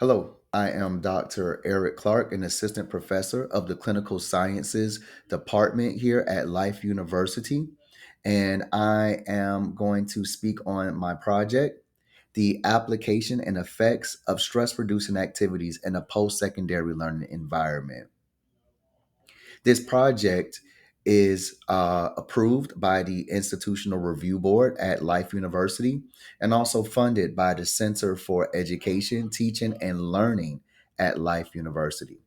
Hello, I am Dr. Eric Clark, an assistant professor of the Clinical Sciences Department here at Life University. And I am going to speak on my project, the application and effects of stress reducing activities in a post secondary learning environment. This project is approved by the Institutional Review Board at Life University and also funded by the Center for Education, Teaching, and Learning at Life University.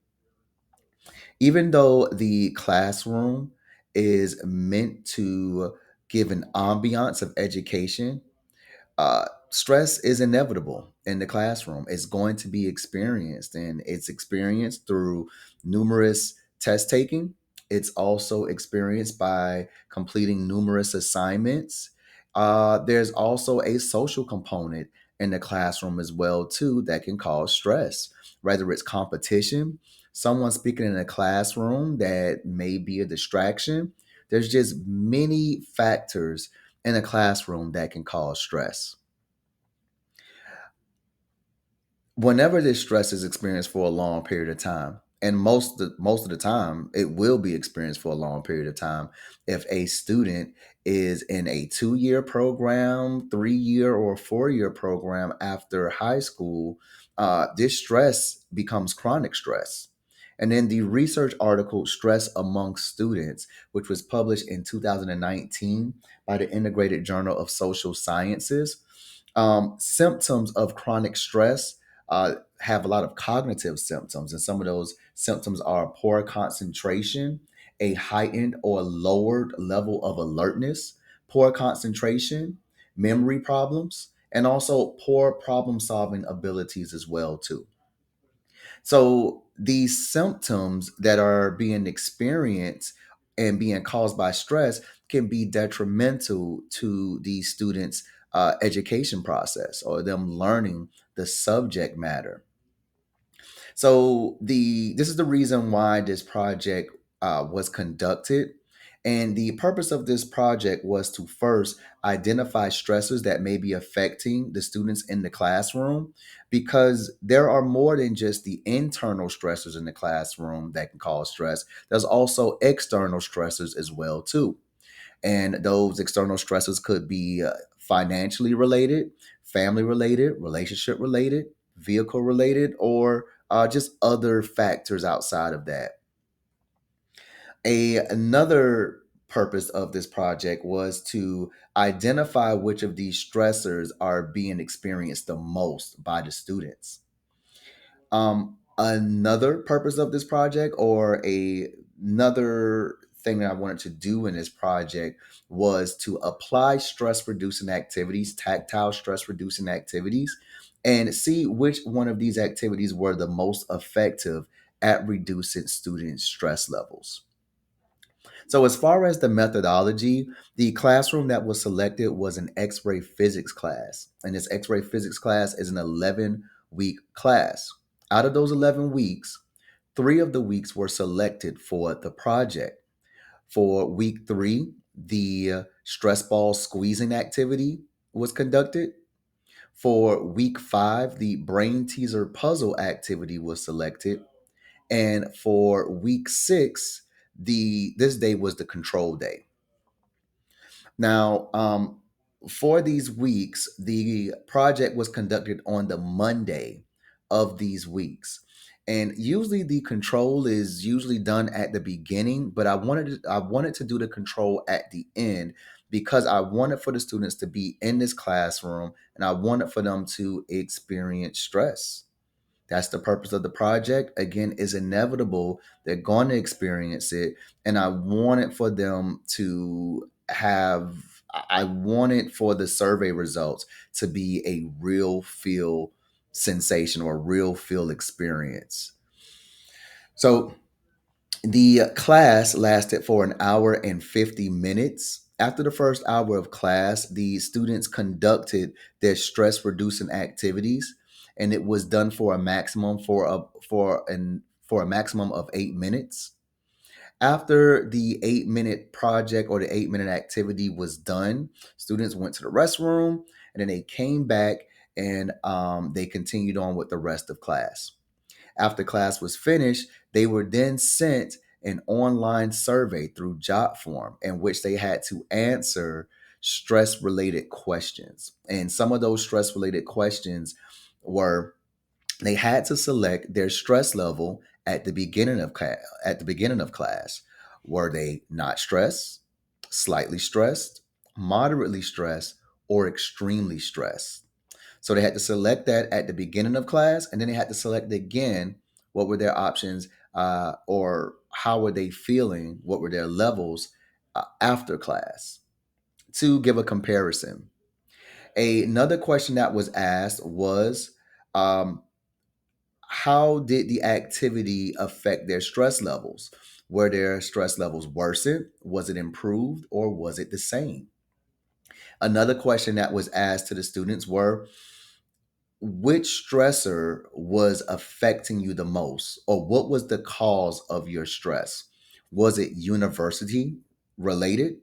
Even though the classroom is meant to give an ambiance of education, stress is inevitable in the classroom. It's going to be experienced, and it's experienced through numerous test taking. It's also experienced by completing numerous assignments. There's also a social component in the classroom as well too that can cause stress, whether it's competition, someone speaking in a classroom that may be a distraction. There's just many factors in a classroom that can cause stress. Whenever this stress is experienced for a long period of time, and most of the time it will be experienced for a long period of time, if a student is in a 2-year program, 3-year or 4-year program after high school, this stress becomes chronic stress. And then the research article Stress Among Students, which was published in 2019 by the Integrated Journal of Social Sciences, symptoms of chronic stress have a lot of cognitive symptoms, and some of those symptoms are poor concentration, a heightened or lowered level of alertness, poor concentration, memory problems, and also poor problem solving abilities as well too. So these symptoms that are being experienced and being caused by stress can be detrimental to the students' education process or them learning the subject matter. So this is the reason why this project was conducted. And the purpose of this project was to first identify stressors that may be affecting the students in the classroom, because there are more than just the internal stressors in the classroom that can cause stress. There's also external stressors as well too. And those external stressors could be financially related, family related, relationship related, vehicle related, or just other factors outside of that. Another purpose of this project was to identify which of these stressors are being experienced the most by the students. Another purpose of this project, or another thing that I wanted to do in this project, was to apply stress reducing activities, tactile stress reducing activities, and see which one of these activities were the most effective at reducing student stress levels. So, as far as the methodology, the classroom that was selected was an X ray physics class. And this X ray physics class is an 11-week class. Out of those 11 weeks, 3 of the weeks were selected for the project. For week 3, the stress ball squeezing activity was conducted. For week 5, the brain teaser puzzle activity was selected. And for week 6, this day was the control day. Now, for these weeks, the project was conducted on the Monday of these weeks. And usually the control is usually done at the beginning, but I wanted to do the control at the end because I wanted for the students to be in this classroom and I wanted for them to experience stress. That's the purpose of the project. Again, is inevitable. They're going to experience it. And I wanted for them to I wanted for the survey results to be a real feel sensation or real feel experience. So the class lasted for an hour and 50 minutes. After the first hour of class, the students conducted their stress reducing activities, and it was done for a maximum for a maximum of 8 minutes. After the 8-minute project or the 8-minute activity was done, students went to the restroom and then they came back and they continued on with the rest of class. After class was finished, they were then sent an online survey through JotForm in which they had to answer stress related questions. And some of those stress related questions were they had to select their stress level at the beginning of class. Were they not stressed, slightly stressed, moderately stressed, or extremely stressed? So they had to select that at the beginning of class, and then they had to select again what were their options, or how were they feeling, what were their levels after class, to give a comparison. Another question that was asked was, um, how did the activity affect their stress levels? Were their stress levels worsened? Was it improved? Or was it the same? Another question that was asked to the students were, which stressor was affecting you the most, or what was the cause of your stress? Was it university related?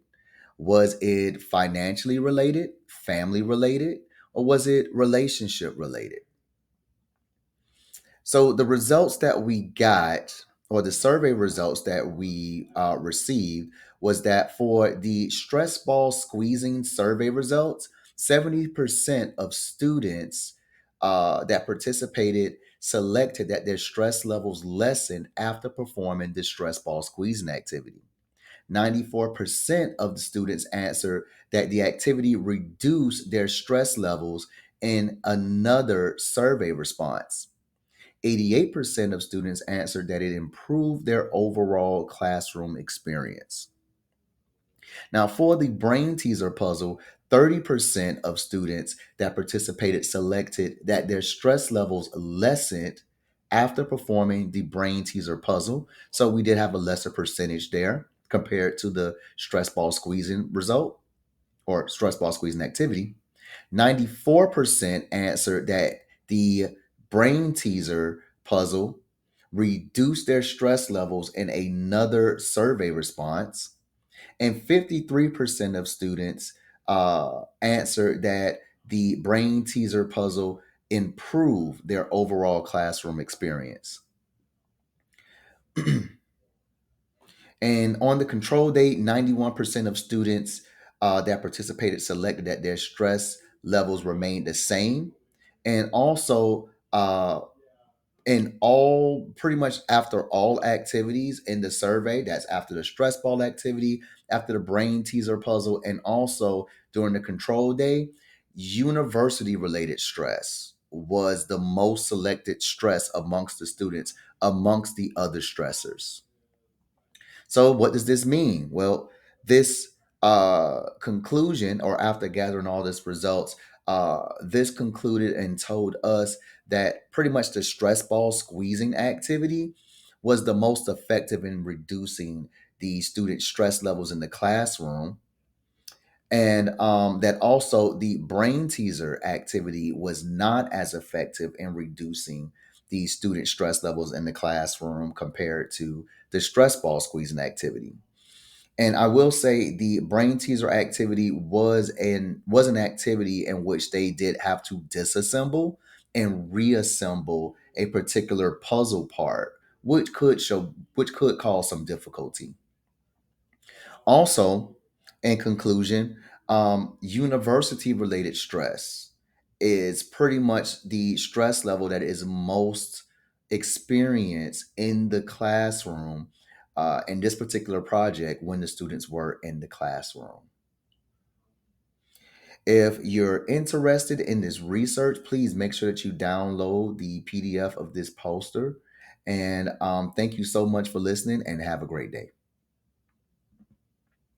Was it financially related, family related, or was it relationship related? So the results that we got, or the survey results that we received, was that for the stress ball squeezing survey results, 70% of students that participated selected that their stress levels lessened after performing the stress ball squeezing activity. 94% of the students answered that the activity reduced their stress levels in another survey response. 88% of students answered that it improved their overall classroom experience. Now, for the brain teaser puzzle, 30% of students that participated selected that their stress levels lessened after performing the brain teaser puzzle. So we did have a lesser percentage there compared to the stress ball squeezing result, or stress ball squeezing activity. 94% answered that the brain teaser puzzle reduced their stress levels in another survey response. And 53% of students answered that the brain teaser puzzle improved their overall classroom experience. And on the control date, 91% of students that participated selected that their stress levels remained the same. And also, in all, pretty much after all activities in the survey, that's after the stress ball activity, after the brain teaser puzzle, and also during the control day, university related stress was the most selected stress amongst the students, amongst the other stressors. So, what does this mean? Well, this conclusion, or after gathering all this results, this concluded and told us that pretty much the stress ball squeezing activity was the most effective in reducing the student stress levels in the classroom. And that also the brain teaser activity was not as effective in reducing the student stress levels in the classroom compared to the stress ball squeezing activity. And I will say the brain teaser activity was an activity in which they did have to disassemble and reassemble a particular puzzle part, which could cause some difficulty. Also, in conclusion, university related stress is pretty much the stress level that is most experienced in the classroom in this particular project when the students were in the classroom. If you're interested in this research, please make sure that you download the PDF of this poster. And thank you so much for listening, and have a great day.